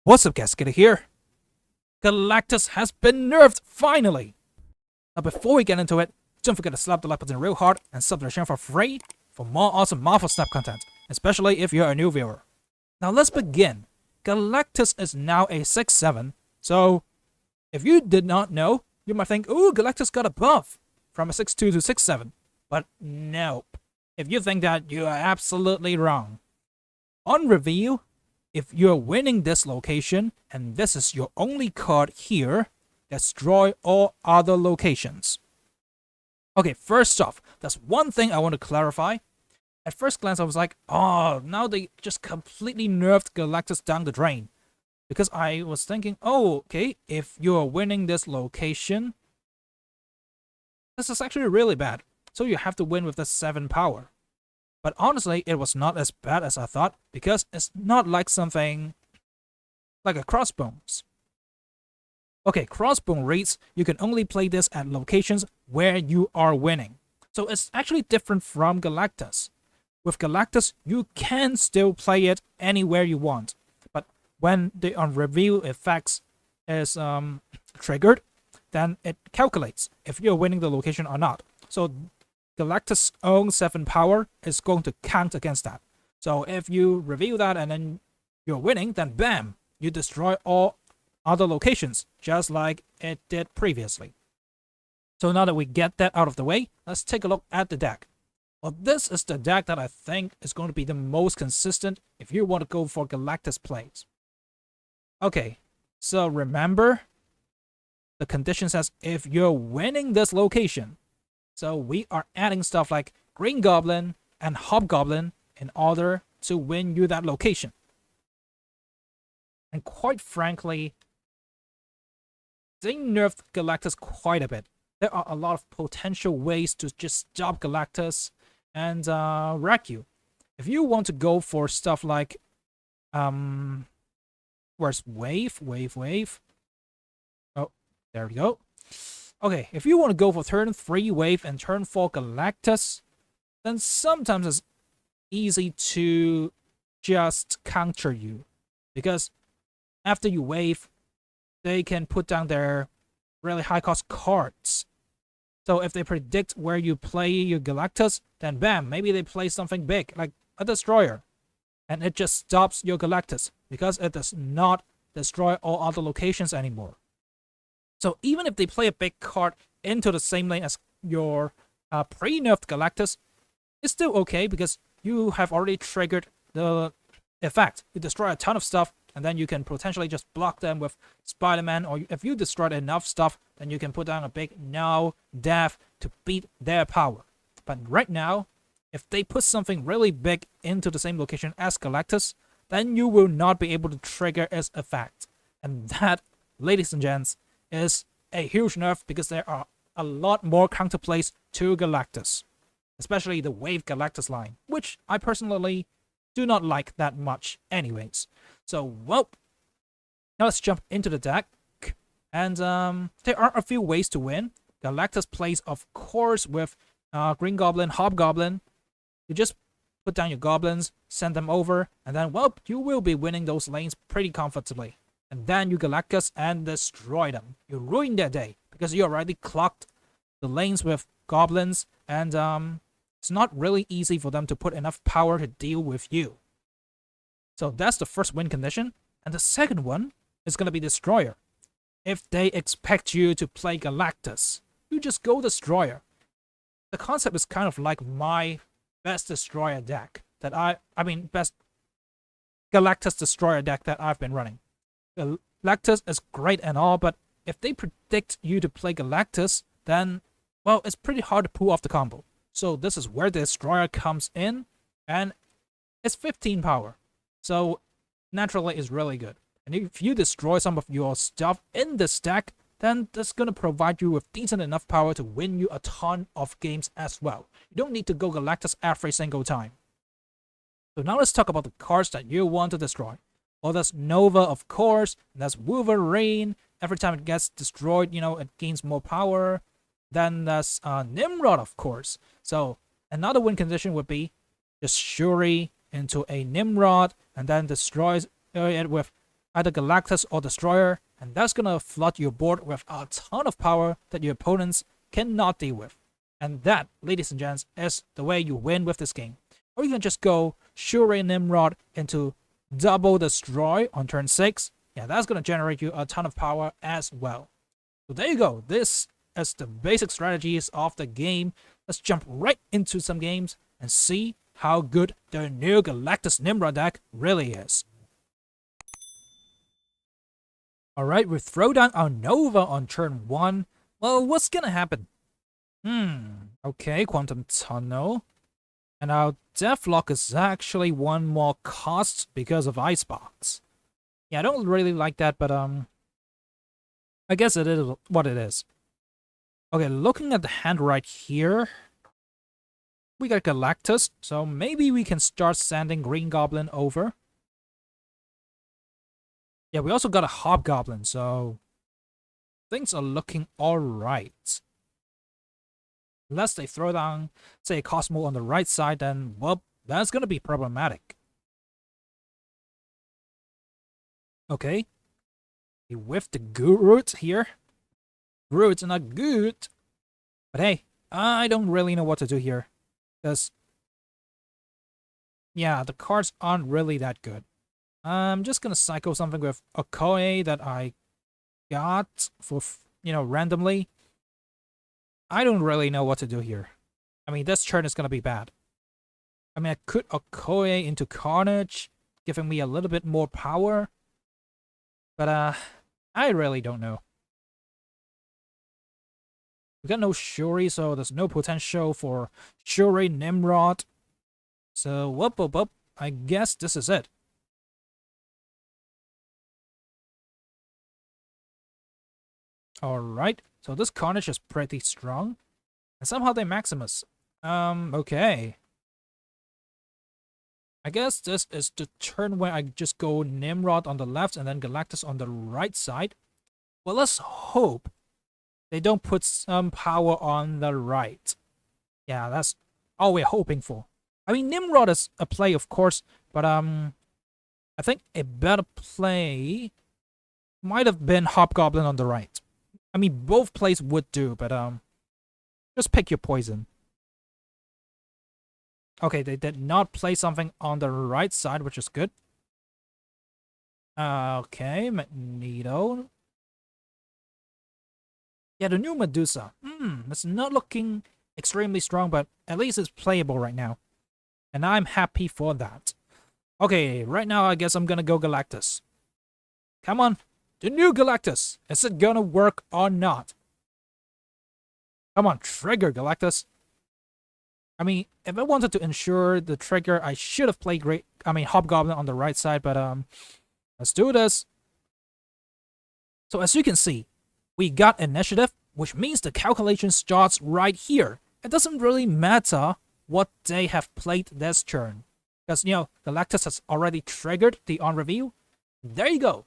What's up, Cascada here? Galactus has been nerfed, finally! Now before we get into it, don't forget to slap the like button real hard and sub to the channel for free for more awesome Marvel Snap content, especially if you're a new viewer. Now let's begin. Galactus is now a 6-7, so if you did not know, you might think, ooh, Galactus got a buff from a 6-2 to 6-7. But nope. If you think that, you are absolutely wrong. On reveal, if you're winning this location, and this is your only card here, destroy all other locations. Okay, first off, there's one thing I want to clarify. At first glance, I was like, oh, now they just completely nerfed Galactus down the drain. Because I was thinking, oh, okay, if you're winning this location, this is actually really bad. So you have to win with the 7 power. But honestly, it was not as bad as I thought, because it's not like something like a crossbones. Okay, crossbone reads, you can only play this at locations where you are winning. So it's actually different from Galactus. With Galactus, you can still play it anywhere you want. But when the on-reveal effects is triggered, then it calculates if you're winning the location or not. So Galactus' own 7 power is going to count against that. So if you reveal that and then you're winning, then bam, you destroy all other locations, just like it did previously. So now that we get that out of the way, let's take a look at the deck. Well, this is the deck that I think is going to be the most consistent if you want to go for Galactus plays. Okay, so remember, the condition says if you're winning this location. So we are adding stuff like Green Goblin and Hobgoblin in order to win you that location. And quite frankly, they nerfed Galactus quite a bit. There are a lot of potential ways to just stop Galactus and wreck you. If you want to go for stuff like where's wave? Oh, there we go. Okay, if you want to go for turn 3 wave and turn 4 Galactus, then sometimes it's easy to just counter you. Because after you wave, they can put down their really high cost cards. So if they predict where you play your Galactus, then bam, maybe they play something big, like a Destroyer. And it just stops your Galactus, because it does not destroy all other locations anymore. So even if they play a big card into the same lane as your pre-nerfed Galactus, it's still okay because you have already triggered the effect. You destroy a ton of stuff, and then you can potentially just block them with Spider-Man, or if you destroyed enough stuff, then you can put down a big no death to beat their power. But right now, if they put something really big into the same location as Galactus, then you will not be able to trigger its effect. And that, ladies and gents, is a huge nerf, because there are a lot more counterplays to Galactus, especially the Wave Galactus line, which I personally do not like that much anyways. So, well, now let's jump into the deck, and there are a few ways to win. Galactus plays, of course, with Green Goblin, Hobgoblin. You just put down your goblins, send them over, and then, well, you will be winning those lanes pretty comfortably. And then you Galactus and destroy them. You ruin their day, because you already clocked the lanes with goblins, and it's not really easy for them to put enough power to deal with you. So that's the first win condition. And the second one is going to be Destroyer. If they expect you to play Galactus, you just go Destroyer. The concept is kind of like my best Destroyer deck that best Galactus Destroyer deck that I've been running. Galactus is great and all, but if they predict you to play Galactus, then, well, it's pretty hard to pull off the combo. So this is where the Destroyer comes in, and it's 15 power. So naturally, it's really good. And if you destroy some of your stuff in this deck, then that's going to provide you with decent enough power to win you a ton of games as well. You don't need to go Galactus every single time. So now let's talk about the cards that you want to destroy. Well, there's Nova, of course, and there's Wolverine. Every time it gets destroyed, it gains more power. Then there's Nimrod, of course. So another win condition would be just Shuri into a Nimrod, and then destroys it with either Galactus or Destroyer, and that's gonna flood your board with a ton of power that your opponents cannot deal with. And that, ladies and gents, is the way you win with this game. Or you can just go Shuri Nimrod into double Destroy on turn 6. Yeah, that's gonna generate you a ton of power as well. So there you go. This is the basic strategies of the game. Let's jump right into some games and see how good the new Galactus Nimrod deck really is. Alright, we throw down our Nova on turn 1. Well, what's gonna happen? Okay, Quantum Tunnel. And our Deathlock is actually one more cost because of Icebox. Yeah, I don't really like that, but I guess it is what it is. Okay, looking at the hand right here, we got Galactus, so maybe we can start sending Green Goblin over. Yeah, we also got a Hobgoblin, so things are looking alright. Unless they throw down, say, a Cosmo on the right side, then, well, that's gonna be problematic. Okay. We whiffed the Groot here. Groot's not good. But hey, I don't really know what to do here. Because, yeah, the cards aren't really that good. I'm just gonna cycle something with Okoye that I got for, randomly. I don't really know what to do here. I mean, this turn is gonna be bad. I mean, I could Okoye into Carnage, giving me a little bit more power. But, I really don't know. We got no Shuri, so there's no potential for Shuri Nimrod. So, whoop. I guess this is it. Alright, so this Carnage is pretty strong. And somehow they Maximus. Okay. I guess this is the turn where I just go Nimrod on the left and then Galactus on the right side. Well, let's hope they don't put some power on the right. Yeah, that's all we're hoping for. I mean, Nimrod is a play, of course, but I think a better play might have been Hobgoblin on the right. I mean, both plays would do, but just pick your poison. Okay, they did not play something on the right side, which is good. Okay, Magneto. Yeah, the new Medusa. It's not looking extremely strong, but at least it's playable right now. And I'm happy for that. Okay, right now I guess I'm gonna go Galactus. Come on, the new Galactus. Is it gonna work or not? Come on, trigger Galactus. I mean, if I wanted to ensure the trigger, I should have played Hobgoblin on the right side, but let's do this. So as you can see, we got initiative, which means the calculation starts right here. It doesn't really matter what they have played this turn. Because, Galactus has already triggered the on-reveal. There you go.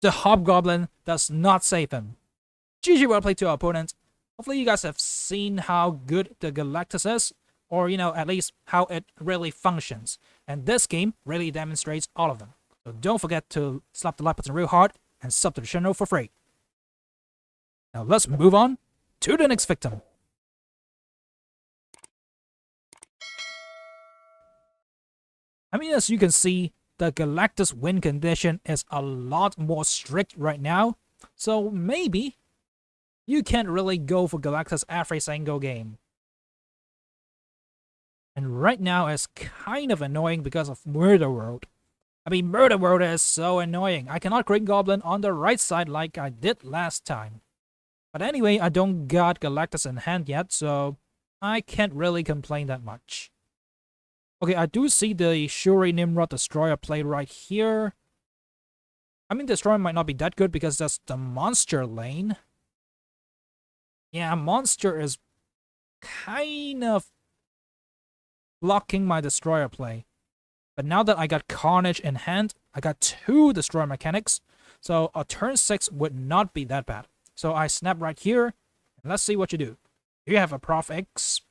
The Hobgoblin does not save him. GG well played to our opponent. Hopefully you guys have seen how good the Galactus is, or, at least how it really functions. And this game really demonstrates all of them. So don't forget to slap the like button real hard and sub to the channel for free. Now let's move on to the next victim. I mean, as you can see, the Galactus win condition is a lot more strict right now. So maybe you can't really go for Galactus every single game. And right now it's kind of annoying because of Murder World. I mean, Murder World is so annoying. I cannot Green Goblin on the right side like I did last time. But anyway, I don't got Galactus in hand yet, so I can't really complain that much. Okay, I do see the Shuri Nimrod Destroyer play right here. I mean, Destroyer might not be that good because that's the monster lane. Yeah, Monster is kind of blocking my Destroyer play. But now that I got Carnage in hand, I got 2 Destroyer mechanics, so a turn 6 would not be that bad. So I snap right here, and let's see what you do. You have a Prof X.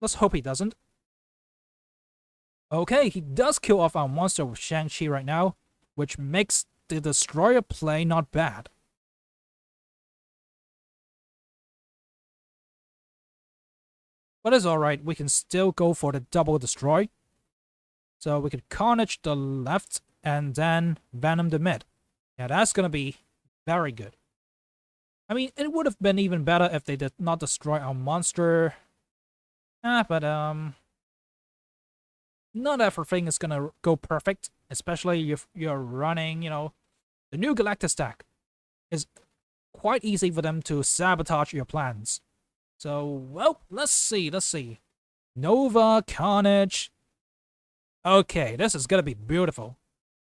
Let's hope he doesn't. Okay, he does kill off our monster with Shang-Chi right now, which makes the destroyer play not bad. But it's alright, we can still go for the double destroy. So we could Carnage the left and then Venom the mid. Yeah, that's gonna be very good. I mean, it would have been even better if they did not destroy our monster. But not everything is gonna go perfect, especially if you're running, the new Galactus deck is quite easy for them to sabotage your plans. So, well, let's see. Nova, Carnage. Okay, this is gonna be beautiful.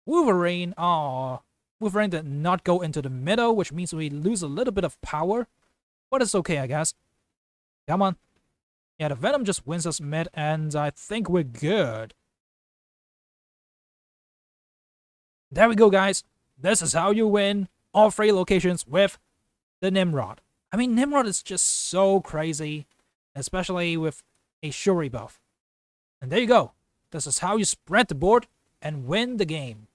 Wolverine, Wolverine did not go into the middle, which means we lose a little bit of power. But it's okay, I guess. Come on. Yeah, the Venom just wins us mid, and I think we're good. There we go, guys. This is how you win all 3 locations with the Nimrod. I mean, Nimrod is just so crazy, especially with a Shuri buff. And there you go. This is how you spread the board and win the game.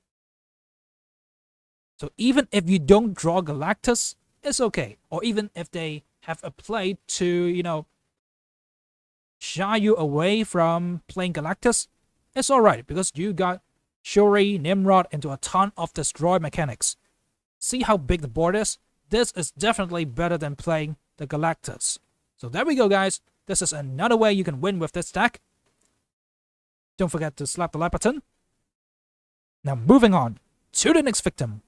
So even if you don't draw Galactus, it's okay. Or even if they have a play to, shy you away from playing Galactus, it's alright because you got Shuri, Nimrod into a ton of destroy mechanics. See how big the board is? This is definitely better than playing the Galactus. So there we go, guys. This is another way you can win with this deck. Don't forget to slap the like button. Now moving on to the next victim.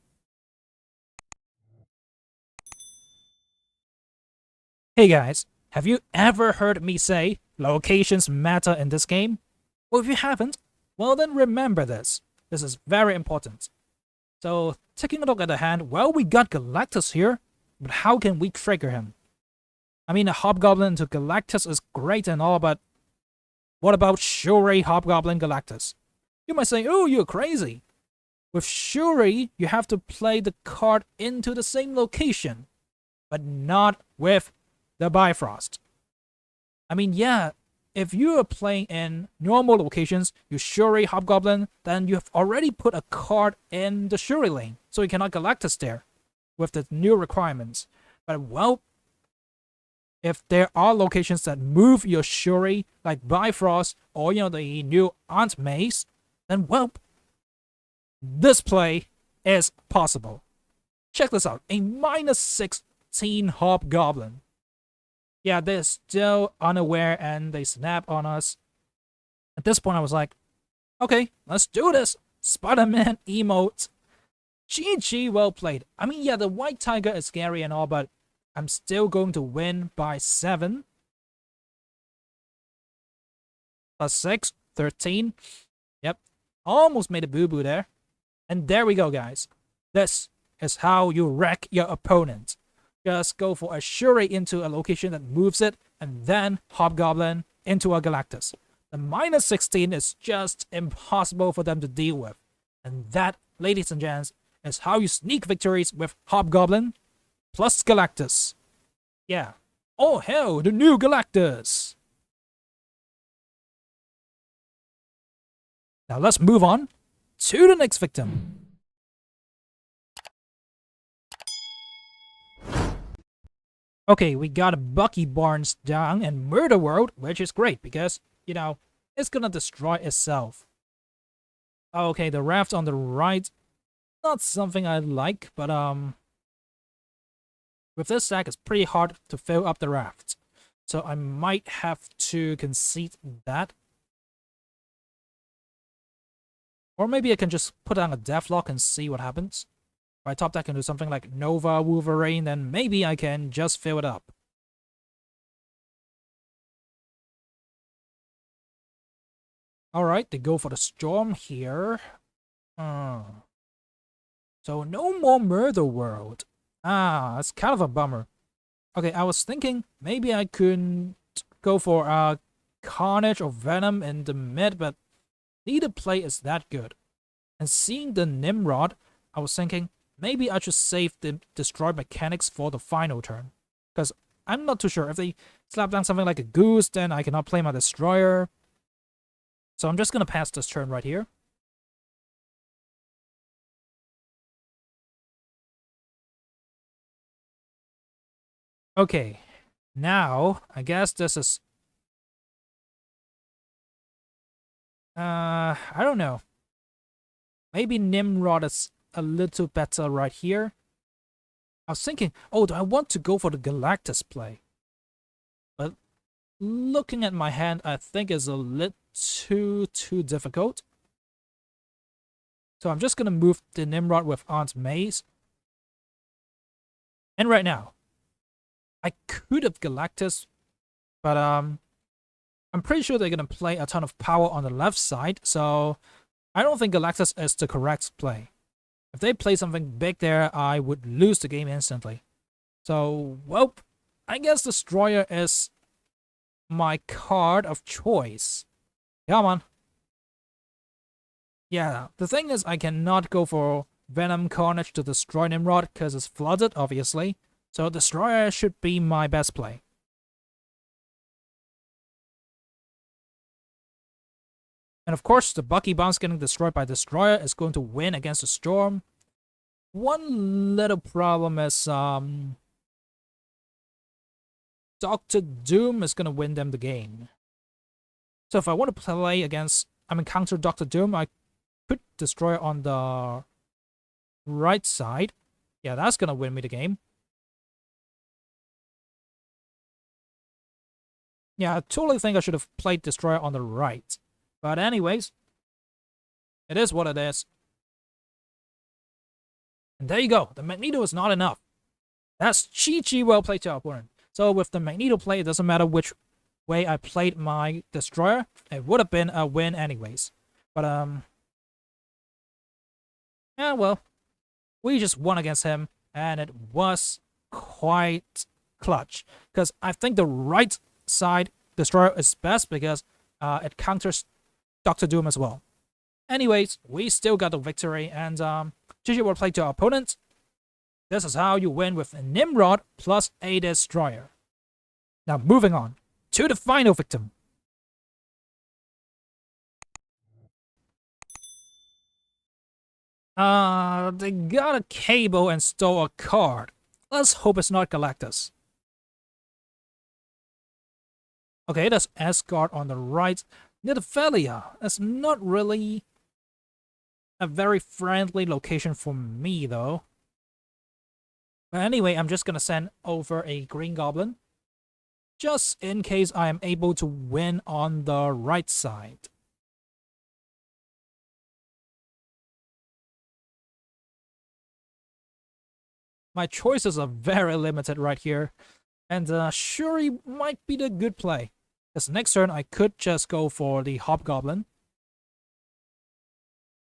Hey guys, have you ever heard me say locations matter in this game? Well, if you haven't, well then remember this. This is very important. So, taking a look at the hand, well, we got Galactus here, but how can we trigger him? I mean, a Hobgoblin into Galactus is great and all, but what about Shuri, Hobgoblin, Galactus? You might say, oh, you're crazy. With Shuri, you have to play the card into the same location, but not with the Bifrost. I mean, yeah, if you are playing in normal locations, you Shuri Hobgoblin, then you have already put a card in the Shuri lane, so you cannot Galactus there with the new requirements. But, well, if there are locations that move your Shuri, like Bifrost, or, the new Aunt Maze, then, well, this play is possible. Check this out, a -16 Hobgoblin. Yeah, they're still unaware and they snap on us. At this point, I was like, okay, let's do this. Spider-Man emote. GG, well played. I mean, yeah, the White Tiger is scary and all, but I'm still going to win by 7. +6, 13. Yep, almost made a boo-boo there. And there we go, guys. This is how you wreck your opponent. Just go for a Shuri into a location that moves it, and then Hobgoblin into a Galactus. The -16 is just impossible for them to deal with. And that, ladies and gents, is how you sneak victories with Hobgoblin plus Galactus. Yeah. Oh hell, the new Galactus! Now let's move on to the next victim. Okay, we got Bucky Barnes down and Murder World, which is great because, it's gonna destroy itself. Okay, the raft on the right, not something I like, but with this deck, it's pretty hard to fill up the raft. So I might have to concede that. Or maybe I can just put down a Deathlock and see what happens. If I top deck and do something like Nova, Wolverine, then maybe I can just fill it up. Alright, they go for the Storm here. So no more Murder World. That's kind of a bummer. Okay, I was thinking maybe I could go for Carnage or Venom in the mid, but neither play is that good. And seeing the Nimrod, I was thinking maybe I should save the destroy mechanics for the final turn. Because I'm not too sure. If they slap down something like a Goose, then I cannot play my destroyer. So I'm just gonna pass this turn right here. Okay, now I guess this is I don't know. Maybe Nimrod is a little better right here. I was thinking, oh, do I want to go for the Galactus play? But looking at my hand, I think it's a little too difficult. So I'm just gonna move the Nimrod with Aunt May's. And right now, I could have Galactus, but I'm pretty sure they're gonna play a ton of power on the left side, so I don't think Galactus is the correct play. If they play something big there, I would lose the game instantly. So, well, I guess Destroyer is my card of choice. Come on. Yeah, the thing is I cannot go for Venom Carnage to destroy Nimrod because it's flooded, obviously. So Destroyer should be my best play. And of course, the Bucky Bounce getting destroyed by Destroyer is going to win against the Storm. One little problem is Doctor Doom is going to win them the game. So if I want to play against, counter Doctor Doom, I could Destroyer on the right side. Yeah, that's going to win me the game. Yeah, I totally think I should have played Destroyer on the right. But anyways, it is what it is. And there you go. The Magneto is not enough. That's GG well played to our opponent. So with the Magneto play, it doesn't matter which way I played my Destroyer. It would have been a win anyways. But, yeah, well, we just won against him. And it was quite clutch. Because I think the right side Destroyer is best because it counters Doctor Doom as well. Anyways, we still got the victory, and GG well played to our opponent. This is how you win with a Nimrod plus a Destroyer. Now moving on to the final victim. They got a cable and stole a card. Let's hope it's not Galactus. Okay, that's Asgard on the right. Nidavellia. That's not really a very friendly location for me, though. But anyway, I'm just gonna send over a Green Goblin, just in case I am able to win on the right side. My choices are very limited right here, and Shuri might be the good play. Because next turn, I could just go for the Hobgoblin.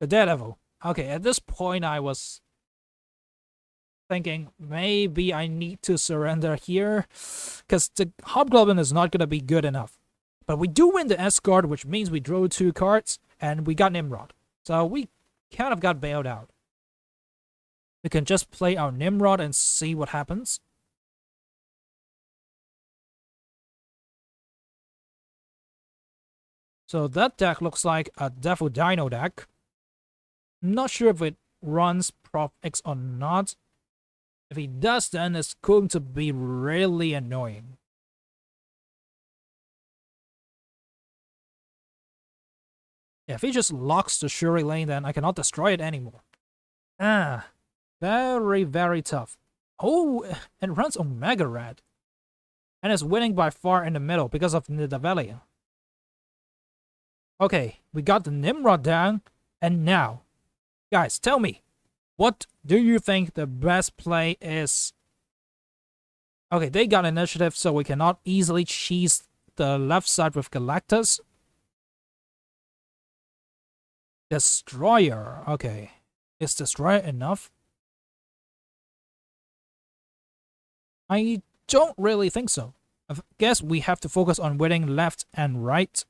The Daredevil. Okay, at this point, I was thinking maybe I need to surrender here. Because the Hobgoblin is not going to be good enough. But we do win the Asgard, which means we drew 2 cards, and we got Nimrod. So we kind of got bailed out. We can just play our Nimrod and see what happens. So that deck looks like a Devil Dino deck. Not sure if it runs Prof X or not. If he does, then it's going to be really annoying. Yeah, if he just locks the Shuri lane, then I cannot destroy it anymore. Very, very tough. Oh, it runs Omega Red. And it's winning by far in the middle because of Nidavellia. Okay, we got the Nimrod down, and now, guys, tell me, what do you think the best play is? Okay, they got initiative, so we cannot easily cheese the left side with Galactus. Destroyer, okay. Is Destroyer enough? I don't really think so. I guess we have to focus on winning left and right,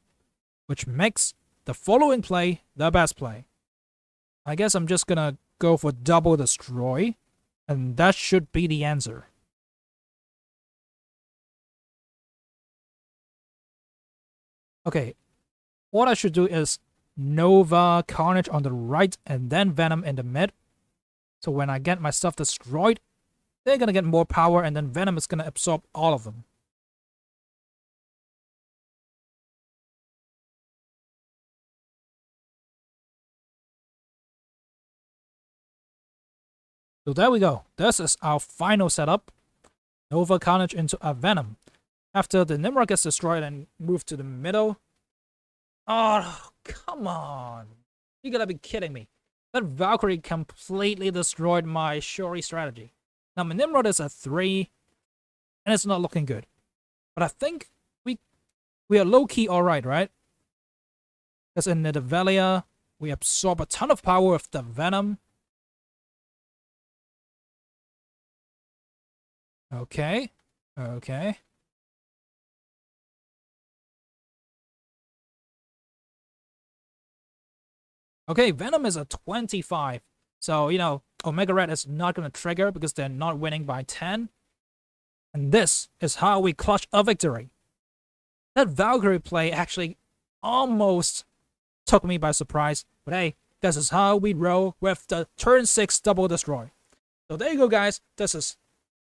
which makes the following play the best play. I guess I'm just gonna go for double destroy, and that should be the answer. Okay, what I should do is Nova Carnage on the right and then Venom in the mid. So when I get my stuff destroyed, they're gonna get more power, and then Venom is gonna absorb all of them. So there we go. This is our final setup. Nova Carnage into a Venom. After the Nimrod gets destroyed and moved to the middle. Oh, come on. You gotta be kidding me. That Valkyrie completely destroyed my Shuri strategy. Now my Nimrod is a 3, and it's not looking good. But I think we are low-key alright, right? Because in Nidavellia, we absorb a ton of power with the Venom. Okay. Okay. Okay, Venom is a 25. So, you know, Omega Red is not going to trigger because they're not winning by 10. And this is how we clutch a victory. That Valkyrie play actually almost took me by surprise. But hey, this is how we roll with the turn 6 double destroy. So there you go, guys. This is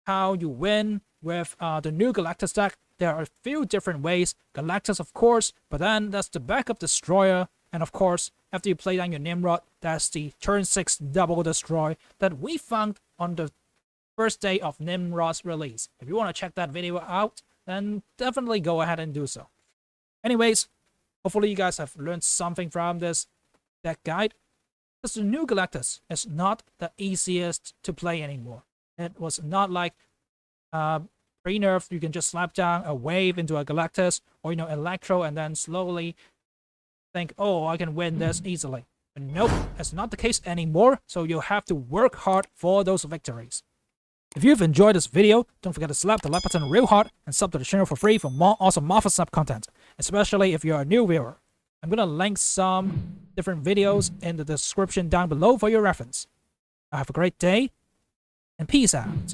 how you win with the new Galactus deck. There are a few different ways. Galactus, of course, but then that's the backup destroyer. And of course, after you play down your Nimrod, that's the turn 6 double destroy that we found on the first day of Nimrod's release. If you want to check that video out, then definitely go ahead and do so. Anyways, hopefully you guys have learned something from this deck guide. Because the new Galactus is not the easiest to play anymore. It was not like pre-nerf, you can just slap down a wave into a Galactus, or, you know, Electro, and then slowly think, oh, I can win this easily. But nope, it's not the case anymore, so you'll have to work hard for those victories. If you've enjoyed this video, don't forget to slap the like button real hard and sub to the channel for free for more awesome Marvel Snap content, especially if you're a new viewer. I'm gonna link some different videos in the description down below for your reference. Have a great day, and peace out.